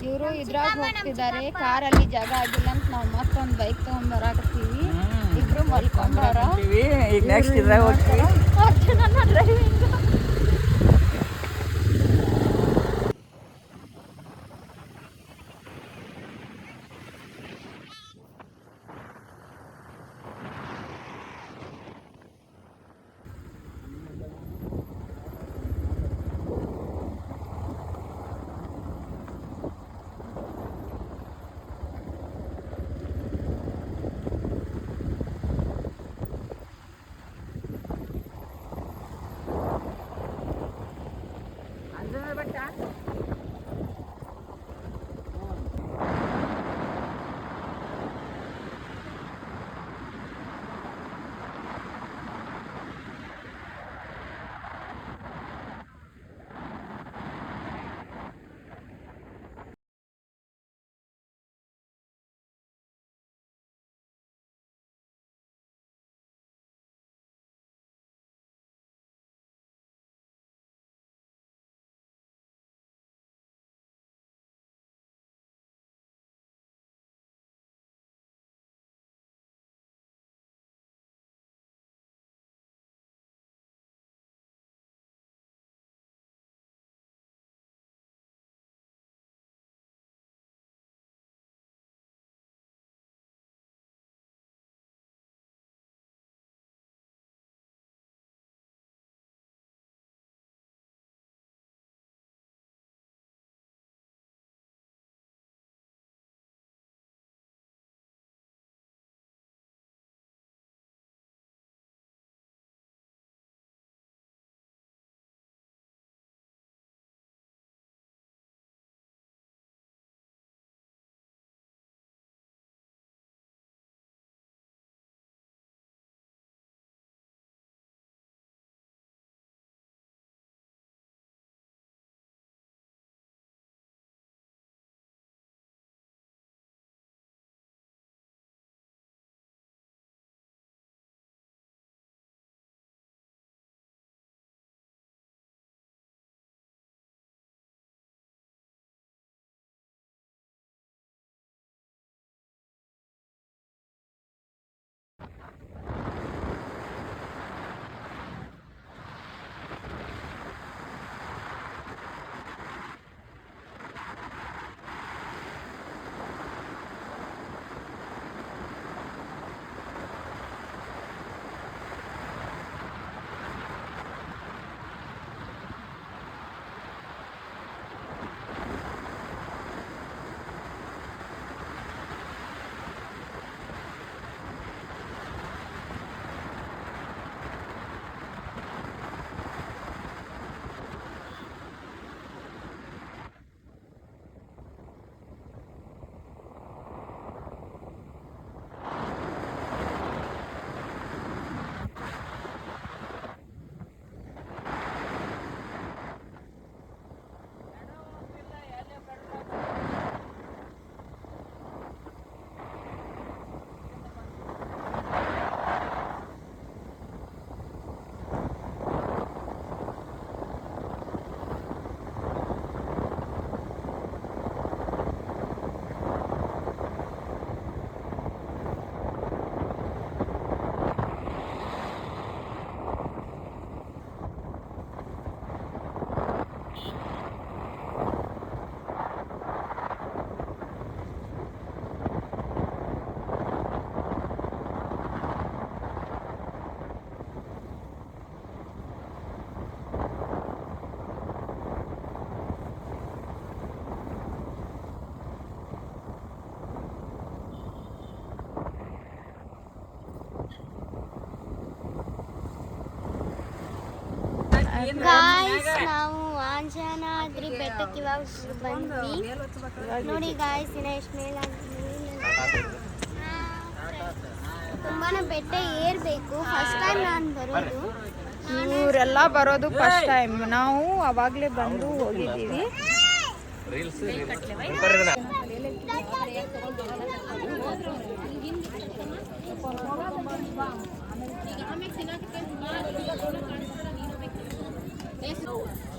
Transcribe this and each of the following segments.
ಇವರು ಇದ್ರಾಗ ಹೋಗ್ತಿದ್ದಾರೆ. ಕಾರಲ್ಲಿ ಜಾಗ ಆಗಿಲ್ಲ ಅಂತ ನಾವು ಮತ್ತೊಂದು ಬೈಕ್ ತಗೊಂಡ್ ಬರಾಕತ್ತೀವಿ. ಇಬ್ರು ಮಲ್ಕೊಂಡಾರ. ಈಗ ನೆಕ್ಸ್ಟ್ ಇದ್ರಾಗ ಹೋಗ್ತೀವಿ. ಅರ್ಜುನನ ಡ್ರೈವಿಂಗ್. ಗಾಯ್ಸ್ ನಾವು ಆಂಜನಾದ್ರಿ ಬೆಟ್ಟಕ್ಕೆ ಇವಾಗ ಬಂದ್ವಿ ನೋಡಿ ಗಾಯ್ಸ್ ಇನ್ನ ಎಷ್ಟು ಮೇಲೆ ತುಂಬಾನೇ ಬೆಟ್ಟ ಏರ್ಬೇಕು. ಫಸ್ಟ್ ಟೈಮ್ ನಾನು ಬರೋದು. ಇವರೆಲ್ಲ ಬರೋದು ಫಸ್ಟ್ ಟೈಮ್. ನಾವು ಅವಾಗಲೇ ಬಂದು ಹೋಗಿದ್ದೀವಿ.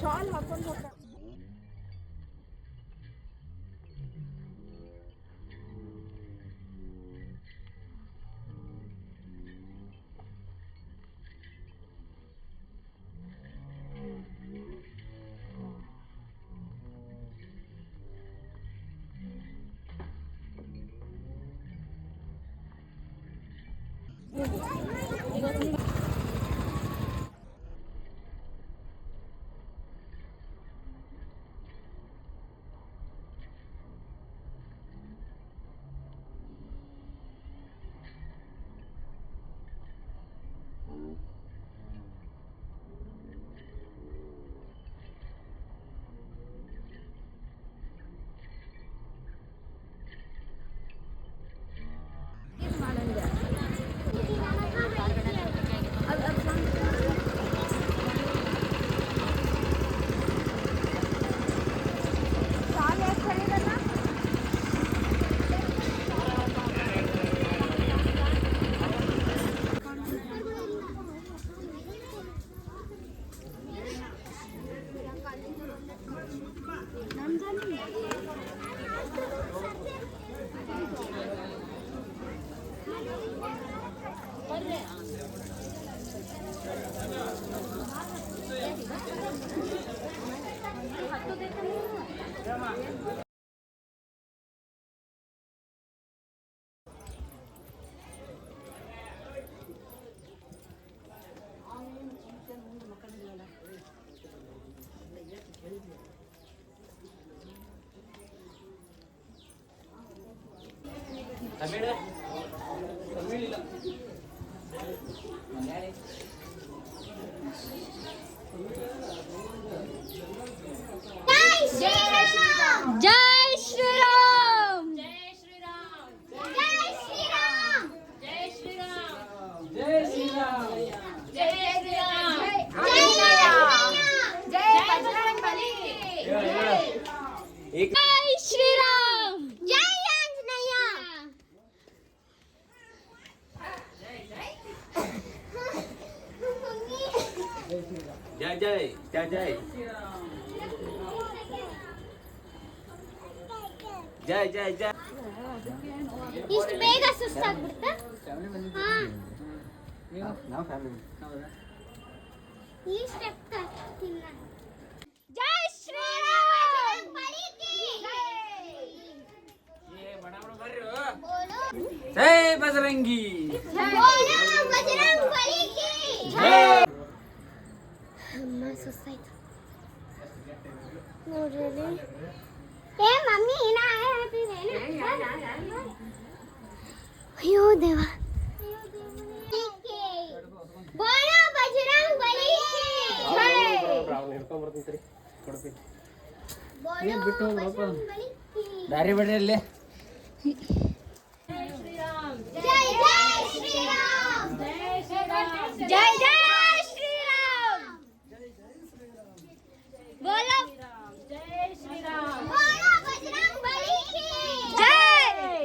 ಶಾಲ್ ಹಾಕೊಂಡು ಹೋಗ್ತಾರೆ. जय श्री राम जय श्री राम जय श्री राम जय श्री राम जय श्री राम जय श्री राम जय श्री राम जय बजरंगबली जय श्री राम जय आंजनेय जय जय जय जय जय जय जय ಇಷ್ಟು ಬೇಗ ಸುಸ್ತಾಗ್ಬಿಡ್ತಾ ಹಾ ನಾವು ಫ್ಯಾಮಿಲಿ ಈ ಸ್ಟೆಪ್ ತಿನ್ನ ಜೈ ಶ್ರೀರಾಮ್ ये बड़ा बड़ा ಬರ್ರಿ जय बजरंगी ಬೋಲೋ ಬಜರಂಗ್ ಬಲಿ ಕಿ जय ಅಮ್ಮ ಸುಸ್ತಾಯ್ತು ನೋಡ್ರಿ ಏ ಮಮ್ಮಿ ನಾ ಹೇಳ್ತಿದ್ದೇನೆ ಅಯ್ಯೋ ದೇವ ಬೋಲೋ ಬಜರಂಗ್ ಬಲಿ ಕಿ ಜೈ ಹಿಡ್ಕೊಂಡ್ ಬರ್ತೀನಿ ಕೊಡ್ತೀನಿ ಬೋಲೋ ಬಜರಂಗ್ ಬಲಿ ಕಿ ದಾರಿ ಬಿಡ್ರಿ ಅಲ್ಲಿ जय जय श्री राम जय जय श्री राम बोलो जय श्री राम बोलो बजरंग बली की जय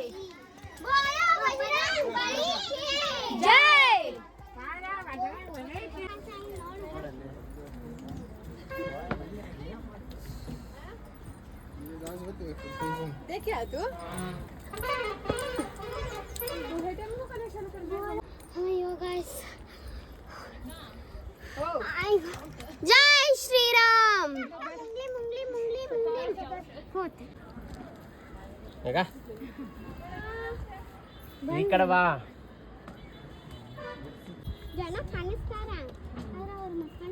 बोलो बजरंग बली की जय बोलो बजरंग बली की देखिए तू अयो गाइस जय श्री राम मुंगली मुंगली मुंगली मुंगली होते ಈಗ ಈ ಕಡೆ ಬಾ ಜನ ಕಾಣಿಸ್ತಾರ ಆದ್ರೆ ಅವ್ರ ಮಕ್ಕಳ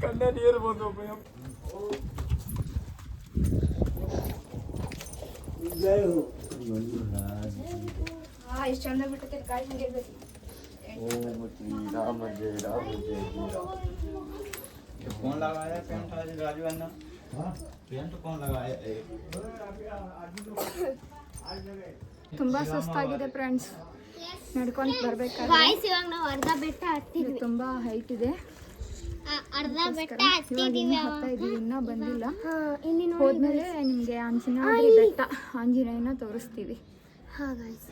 ಕಣ್ಣ ನೀರು ಬಂದು ಎಷ್ಟು ಚಂದ ಬಿಟ್ಟೈತೆ ಕಾಯಿ ಮುಗಿಬೇಕು. कौन लगाया पेंट आज राजू अन्ना? पेंट कौन लगाया? ತುಂಬಾ ಸುಸ್ತಾಗಿದೆ ಫ್ರೆಂಡ್ಸ್, ನಡ್ಕೊಂಡು ಬರ್ಬೇಕಾದ್ರೆ. ಗಾಯ್ಸ್ ಇವಾಗ ನಾವು ಅರ್ಧ ಬೆಟ್ಟ ಹತ್ತಿದ್ವಿ. ತುಂಬಾ ಹೈಟ್ ಇದೆ, ಅರ್ಧ ಬೆಟ್ಟ ಇವಾಗ ಹತ್ತಿದೀವಿ. ಇನ್ನೂ ಹತ್ತಾ ಇದೀವಿ, ಇನ್ನೂ ಬಂದಿಲ್ಲ. ಇಲ್ಲಿ ನೋಡಿ ಹೋದ್ಮೇಲೆ ನಿಮ್ಗೆ ಆಂಜನೇಯ ಬೆಟ್ಟ ಆಂಜನೇಯನ ತೋರಿಸ್ತೀವಿ. ಹಾ ಗಾಯ್ಸ್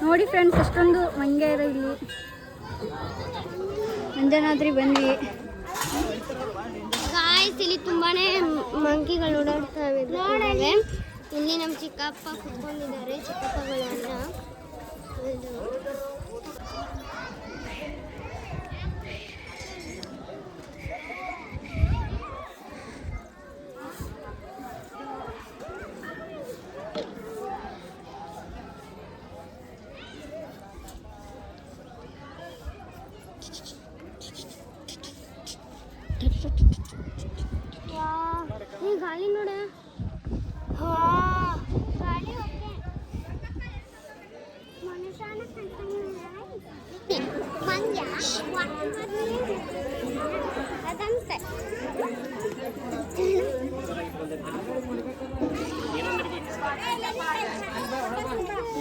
ನೋಡಿ ಫ್ರೆಂಡ್ಸ್, ಎಷ್ಟೊಂದು ಮಂಗೆ ಇದೆ ಇಲ್ಲಿ. ಅಂಜನಾದ್ರಿ ಬಂದ್ವಿ. ಗಾಯ್ಸ್ ಇಲ್ಲಿ ತುಂಬಾನೇ ಮಂಕಿಗಳು ಓಡಾಡ್ತಾವೆ. ಇಲ್ಲಿ ನಮ್ಮ ಚಿಕ್ಕಪ್ಪ ಕುತ್ಕೊಂಡಿದ್ದಾರೆ, ಚಿಕ್ಕಪ್ಪಗಳನ್ನ. ಈ ಗಾಳಿ ನೋಡ, ಗಾಳಿ ಮನುಷ್ಯನ ಮಂಜ ಅದಂತೆ.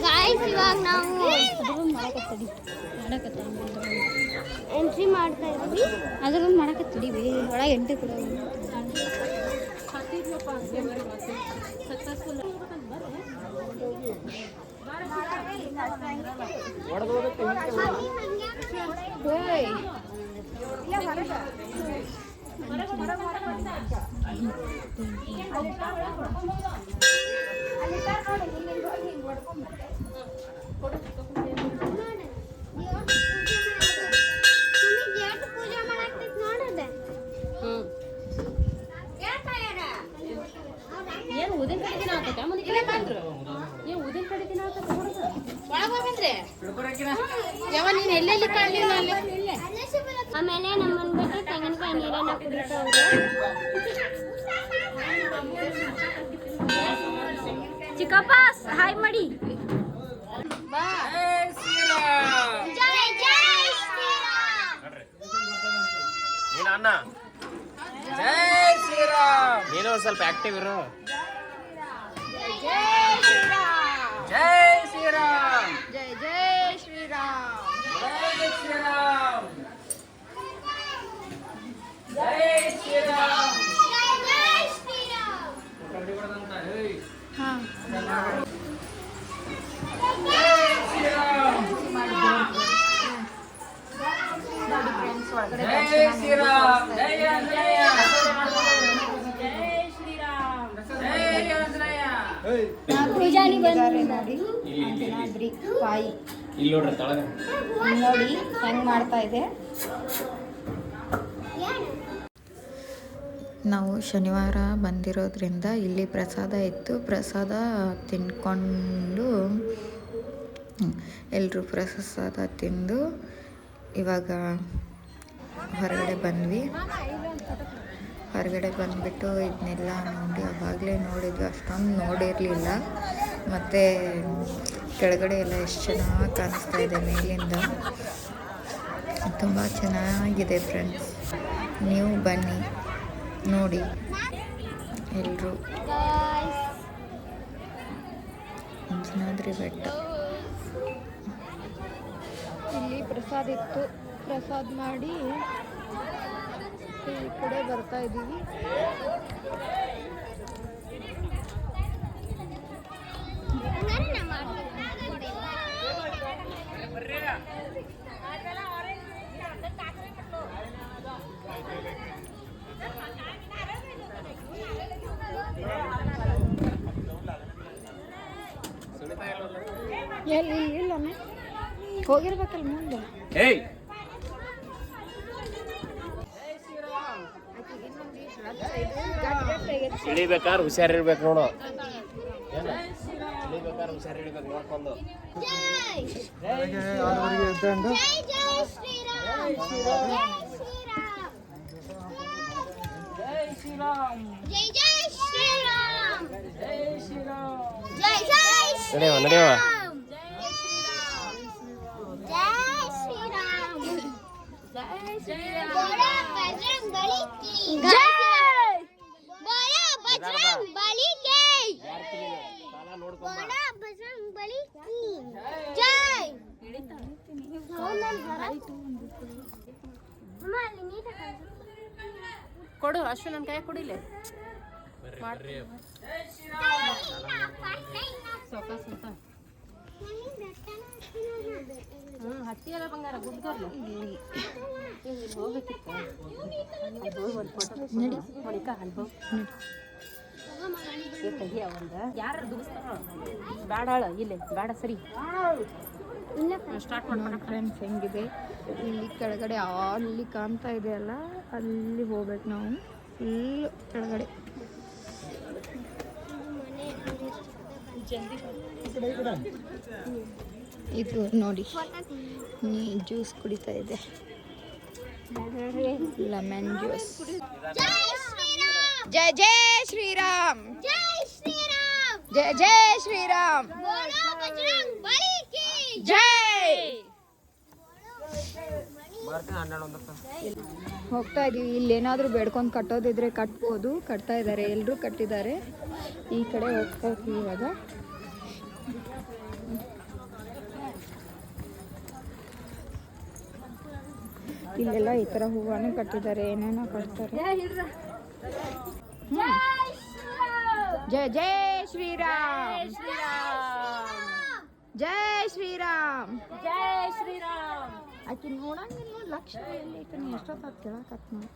ಗಾಯ್ಸ್ ಇವಾಗ ನಾವು ಎಂಟ್ರಿ ಮಾಡ್ತಾ ಇದ್ವಿ. ಅದ್ರೊಂದು ಮಾಡಕ್ಕೆ ತಡಿವಿ, ಒಳಗೆ ಎಂಟು ಕೂಡ ಪೂಜೆ ಮಾಡಾಕ್ತೈತಿ ನೋಡದೆ. ಏನು ಉದಿನ ಕಡೆ ದಿನ ಆಗ್ತೈತೆ ಮುಂದೆ ಬಂದ್ರು ಏನು ಉದಿನ ಕಡೆ ದಿನ ಆಗ್ತೈತೆ ಒಳಗೆ ಬಂದ್ರೆ ಯಾವ ನೀನು ಎಲ್ಲೆಲ್ಲಿ ಕಾಣಲಿಲ್ಲ ಅಲ್ಲಿ. ಆಮೇಲೆ ನಮ್ಮನ್ ಬಿಟ್ಟು ತೆಂಗಿನಕಾಯಿ ನೀರನ್ನ ಕುಡಿತಾವ್ರೆ. ಚಿಕ್ಕಪ್ಪ ಹಾಯ್ ಮಾಡಿ. ಜೈ ಜೈ ಶ್ರೀರಾಮ್. ನೀನು ಅಣ್ಣ ಜೈ ಶ್ರೀರಾಮ್. ನೀನು ಸ್ವಲ್ಪ ಆಕ್ಟಿವ್ ಇರು. ಜೈ ಶ್ರೀರಾಮ್, ಜೈ ಶ್ರೀರಾಮ್, ಜೈ ಜೈ ಶ್ರೀರಾಮ್, ಜೈ ಶ್ರೀರಾಮ್, ಜೈ ಶ್ರೀರಾಮ್. ಜೈ ಜೈ ಶ್ರೀರಾಮ್. ಹಾ ಜೈ ಶ್ರೀರಾಮ್, ಜೈ ಆಂಜನೇಯ, ಜೈ ಆಂಜನೇಯ. ಪೂಜಾರಿ ಬಂದಿದ್ದಾರೆ ನೋಡಿ. ಅಂಜನಾದ್ರಿ ಕಾಯಿ ಇಲ್ಲಿ ನೋಡ್ರಿ ತಳಗ ನೋಡಿ ಹೆಂಗ್ ಮಾಡ್ತಾ ಇದೆ. ನಾವು ಶನಿವಾರ ಬಂದಿರೋದ್ರಿಂದ ಇಲ್ಲಿ ಪ್ರಸಾದ ಇತ್ತು. ಪ್ರಸಾದ ತಿನ್ಕೊಂಡು ಎಲ್ಲರೂ ಪ್ರಸಾದ ತಿಂದು ಇವಾಗ ಹೊರಗಡೆ ಬಂದ್ವಿ. ಹೊರಗಡೆ ಬಂದುಬಿಟ್ಟು ಇದನ್ನೆಲ್ಲ ನೋಡಿ ಆವಾಗಲೇ ನೋಡಿದ್ವಿ, ಅಷ್ಟೊಂದು ನೋಡಿರಲಿಲ್ಲ. ಮತ್ತು ಕೆಳಗಡೆ ಎಲ್ಲ ಎಷ್ಟು ಚೆನ್ನಾಗಿ ಕಾಣಿಸ್ತಾ ಇದೆ ಮೇಲಿಂದ, ತುಂಬ ಚೆನ್ನಾಗಿದೆ ಫ್ರೆಂಡ್ಸ್. ನೀವು ಬನ್ನಿ ನೋಡಿ ಎಲ್ಲರೂ. ಅಂಜನಾದ್ರಿ ಬೆಟ್ಟ. ಇಲ್ಲಿ ಪ್ರಸಾದ ಇತ್ತು, ಪ್ರಸಾದ ಮಾಡಿ ಈ ಕಡೆ ಬರ್ತಾ ಇದ್ದೀವಿ. ಹಂಗಾರೆ ನಾ ಮಾಡ್ತೀನಿ. ಎಲ್ಲಿ ಇಲ್ಲ ಹೋಗಿರ್ಬೇಕಲ್ಲ ಮುಂದೆ. ಏಯ್ ಇಳಿಬೇಕಾದ್ರೆ ಹುಷಾರಿರ್ಬೇಕು ನೋಡು. ಇಳಿಬೇಕಾದ್ರೆ ಹುಷಾರಿರ್ಬೇಕು ನೋಡ್ಕೊಂಡು. ನಡೆಯುವ ನಡೆಯುವ. ಕೊಡು ಅಶ್ವಿನ್ ನನ್ನ ಕೈ ಕೊಡಿಲ್ಲ ಸೊಕಾಸ್ ಅಂತ ಹತ್ತಿ ಎಲ್ಲ ಬಂಗಾರ ಗುಡ್ಗಲ್ಲ ಹೋಗ್ಬೇಕಿತ್ತು ಒಂದು ಫೋಟೋ ನಡಿ ಹೊಡಿಕ ಅಲ್ಬೋ ತೆಗಿಯ ಒಂದು ಯಾರು ದುಗಿಸ್ತಾರ ಬೇಡ ಇಲ್ಲೇ ಬೇಡ ಸರಿ ಸ್ಟಾರ್ಟ್ ಮಾಡೋಣ ಫ್ರೆಂಡ್ಸ್. ಹೆಂಗಿದೆ ಇಲ್ಲಿ ಕೆಳಗಡೆ ಅಲ್ಲಿ ಕಾಣ್ತಾ ಇದೆಯಲ್ಲ, ಅಲ್ಲಿ ಹೋಗ್ಬೇಕು ನಾವು. ಫುಲ್ ಕೆಳಗಡೆ ಇದು ನೋಡಿ, ಜ್ಯೂಸ್ ಕುಡಿತಾ ಇದೆ, ಲೆಮನ್ ಜ್ಯೂಸ್. ಜಯ ಜಯ ಶ್ರೀರಾಮ್, ಜಯ ಜಯ ಶ್ರೀರಾಮ್, ಜೈ. ಹೋಗ್ತಾ ಇದೀವಿ. ಇಲ್ಲಿ ಏನಾದರೂ ಬೇಡ್ಕೊಂಡು ಕಟ್ಟೋದಿದ್ರೆ ಕಟ್ಬೋದು, ಕಟ್ತಾ ಇದ್ದಾರೆ, ಎಲ್ಲರೂ ಕಟ್ಟಿದ್ದಾರೆ. ಈ ಕಡೆ ಹೋಗ್ತಾ ಇದ್ದೀವಿ ಇವಾಗ. ಇಲ್ಲೆಲ್ಲ ಈ ಥರ ಹೂವನ್ನು ಕಟ್ಟಿದ್ದಾರೆ, ಏನೇನೋ ಕಟ್ತಾರೆ. ಜಯ ಜಯ ಶ್ರೀರಾಮ್, ಜಯ ಶ್ರೀರಾಮ್, ಜೈ ಶ್ರೀರಾಮ್. ಆಕೆ ನೋಡಂಗಿಲ್ಲ ನೋಡಿ, ಲಕ್ಷ್ಮಿ ಎಲ್ಲಿ ಐತೆ, ನೀ ಎಷ್ಟೊತ್ತು ಕೇಳಕತ್ ನೋಡಿ.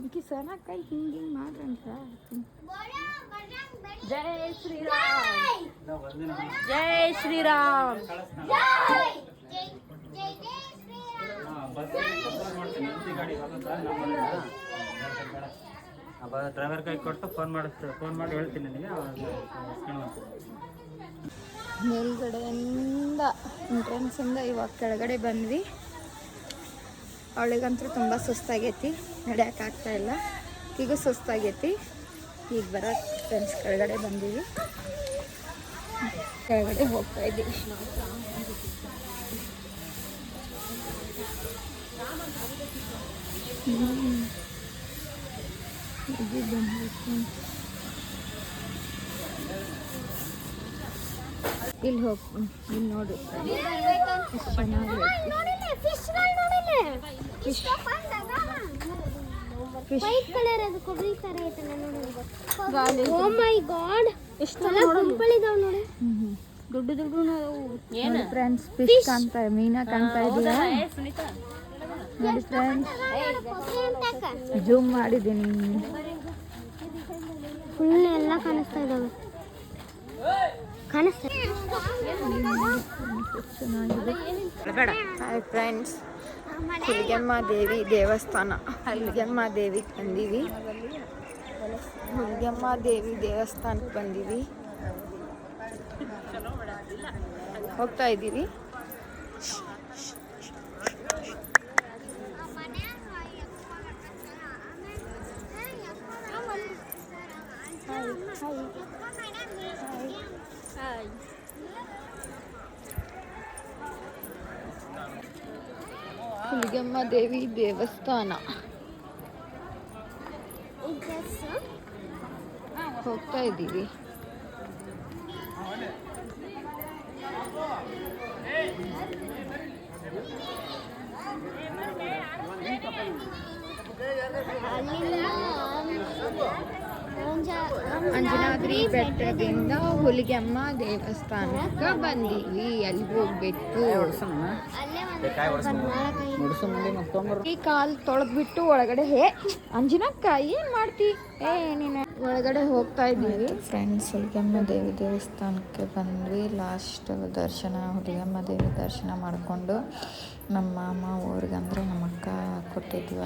ಈಕಿ ಸನ ಕೈ ಹಿಂಗೆ ಮಾಡ್ರಿ ಅಂತ. ಜೈ ಶ್ರೀರಾಮ್, ಜೈ ಶ್ರೀರಾಮ್. ಡ್ರೈವರ್ ಕೈ ಕೊಟ್ಟು ಫೋನ್ ಮಾಡಿ ಹೇಳ್ತೀನಿ ನಿನಗೆ. ಮೇಲ್ಗಡೆಯಿಂದ ಎಂಟ್ರೆನ್ಸಿಂದ ಇವಾಗ ಕೆಳಗಡೆ ಬಂದ್ವಿ. ಅವಳಿಗಂತೂ ತುಂಬ ಸುಸ್ತಾಗೈತಿ, ನಡೆಯೋಕ್ಕಾಗ್ತಾ ಇಲ್ಲ. ಈಗ ಸುಸ್ತಾಗೈತಿ. ಈಗ ಬರೋಕ್ಕೆ ಫ್ರೆಂಡ್ಸ್ ಕೆಳಗಡೆ ಬಂದೀವಿ, ಕೆಳಗಡೆ ಹೋಗ್ತಾ ಇದ್ದೀವಿ. ಇಲ್ಲಿ ಹೋಗಿ ಇಲ್ಲಿ ನೋಡಿ ಎಷ್ಟು ಚೆನ್ನಾಗಿ ದೊಡ್ಡ ದೊಡ್ಡ ಫ್ರೆಂಡ್ಸ್ ಫಿಶ್ ಕಾಣ್ತಾ, ಮೀನಾ ಕಾಣ್ತಾ ಇದೀಯ ನೋಡಿ ಫ್ರೆಂಡ್ಸ್. ಜೂಮ್ ಮಾಡಿದ್ದೀನಿ, ಫುಲ್ ಎಲ್ಲ ಕಾಣಿಸ್ತಾ ಇದಾವೆ. ಹಾಯ್ ಫ್ರೆಂಡ್ಸ್, ಹುಲಿಗೆಮ್ಮ ದೇವಿ ದೇವಸ್ಥಾನ, ಹುಲಿಗೆಮ್ಮ ದೇವಿಗೆ ಬಂದೀವಿ. ಹುಲಿಗೆಮ್ಮ ದೇವಿ ದೇವಸ್ಥಾನಕ್ಕೆ ಬಂದೀವಿ, ಹೋಗ್ತಾ ಇದ್ದೀವಿ. ಹುಲಿಗೆಮ್ಮ ದೇವಿ ದೇವಸ್ಥಾನ ಹೋಗ್ತಾ ಇದ್ದೀವಿ. ಅಂಜನಾದ್ರಿ ಬೆಟ್ಟದಿಂದ ಹುಲಿಗೆಮ್ಮ ದೇವಸ್ಥಾನಕ್ಕೆ ಬಂದೀವಿ. ಅಲ್ಲಿ ಹೋಗ್ಬಿಟ್ಟು ಈ ಕಾಲು ತೊಳೆದ್ಬಿಟ್ಟು ಒಳಗಡೆ ಅಂಜನಕ್ಕ ಏನ್ ಮಾಡ್ತಿ? ನೀನು ಒಳಗಡೆ ಹೋಗ್ತಾ ಇದ್ದೀವಿ. ಫ್ರೆಂಡ್ಸ್, ಹುಲಿಗೆಮ್ಮ ದೇವಿ ದೇವಸ್ಥಾನಕ್ಕೆ ಬಂದ್ವಿ. ಲಾಸ್ಟ್ ದರ್ಶನ, ಹುಲಿಗೆಮ್ಮ ದೇವಿ ದರ್ಶನ ಮಾಡಿಕೊಂಡು ನಮ್ಮ ಮಾಮ ಊರಿಗೆ, ಅಂದರೆ ನಮ್ಮ ಅಕ್ಕ ಕೊಟ್ಟಿದ್ವಿ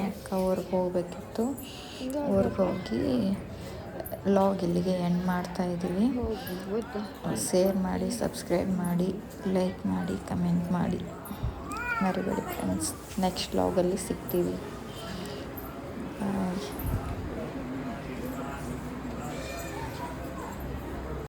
ಅಕ್ಕ ಊರಿಗೆ ಹೋಗ್ಬೇಕಿತ್ತು. ಊರಿಗೆ ಹೋಗಿ ಲಾಗ್ ಇಲ್ಲಿಗೆ ಎಂಡ್ ಮಾಡ್ತಾ ಇದ್ದೀವಿ. ಶೇರ್ ಮಾಡಿ, ಸಬ್ಸ್ಕ್ರೈಬ್ ಮಾಡಿ, ಲೈಕ್ ಮಾಡಿ, ಕಮೆಂಟ್ ಮಾಡಿ ಮರಿಬೇಡಿ ಫ್ರೆಂಡ್ಸ್. ನೆಕ್ಸ್ಟ್ ಲಾಗಲ್ಲಿ ಸಿಗ್ತೀವಿ. ಬಾಯ್.